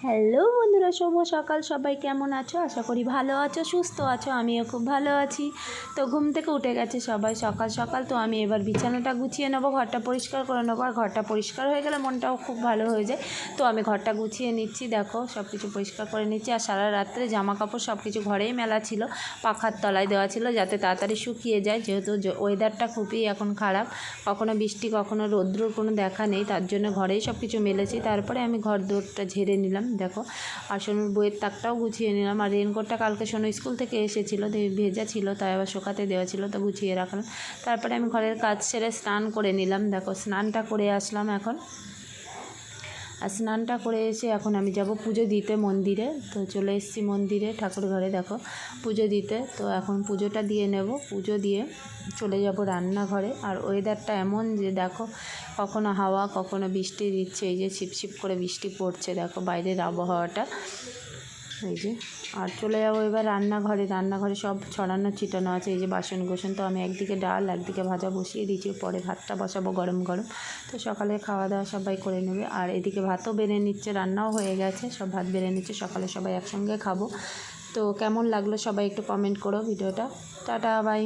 Hello বন্ধুরা, শুভ সকাল। সবাই কেমন আছো? আশা করি ভালো আছো, সুস্থ আছো। আমিও খুব ভালো আছি। তো ঘুম থেকে উঠে গেছে সবাই সকাল সকাল। তো আমি এবার বিছানাটা গুছিয়ে নেবো, ঘরটা পরিষ্কার করে নেবো। আর ঘরটা পরিষ্কার হয়ে গেলে মনটাও খুব ভালো হয়ে যায়। তো আমি ঘরটা গুছিয়ে নিচ্ছি, দেখো সব কিছু পরিষ্কার করে নিচ্ছি। আর সারা রাত্রে জামা কাপড় সব কিছু ঘরেই মেলা ছিল, পাখার তলায় দেওয়া ছিল যাতে তাড়াতাড়ি শুকিয়ে যায়। যেহেতু ওয়েদারটা খুবই এখন খারাপ, কখনো বৃষ্টি কখনো রৌদ্রর কোনো দেখা নেই, তার জন্য ঘরেই সব কিছু মেলেছি। তারপরে আমি ঘর দৌড়টা ঝেড়ে নিলাম, দেখো। আর সোনুর বইয়ের তাকটাও গুছিয়ে নিলাম। আর রেনকোটটা কালকে সোনু স্কুল থেকে এসেছিলো, ভেজা ছিল, তাই আবার শোকাতে দেওয়া ছিল, তো গুছিয়ে রাখলাম। তারপরে আমি ঘরের কাজ সেরে স্নান করে নিলাম, দেখো স্নানটা করে আসলাম এখন। আর স্নানটা করে এসে এখন আমি যাব পুজো দিতে মন্দিরে। তো চলে এসেছি মন্দিরে, ঠাকুর ঘরে, দেখো পুজো দিতে। তো এখন পুজোটা দিয়ে নেব, পুজো দিয়ে চলে যাব রান্নাঘরে। আর ওয়েদারটা এমন যে দেখো, কখনো হাওয়া কখনো বৃষ্টি দিচ্ছে, এই যে ছিপছিপ করে বৃষ্টি পড়ছে, দেখো বাইরের আবহাওয়াটা, এই যে। আর চলে যাবো এবার রান্নাঘরে। রান্নাঘরে সব ছড়ানো ছিটানো আছে, এই যে বাসন কোসন। তো আমি একদিকে ডাল একদিকে ভাজা বসিয়ে দিয়েছি, পরে ভাতটা বসাবো গরম গরম। তো সকালে খাওয়া দাওয়া সবাই করে নেবে। আর এদিকে ভাতও বেড়ে নিচ্ছে, রান্নাও হয়ে গেছে, সব ভাত বেড়ে নিচ্ছে, সকালে সবাই একসঙ্গে খাবো। তো কেমন লাগলো সবাই একটু কমেন্ট করো ভিডিওটা। Ta ta, by.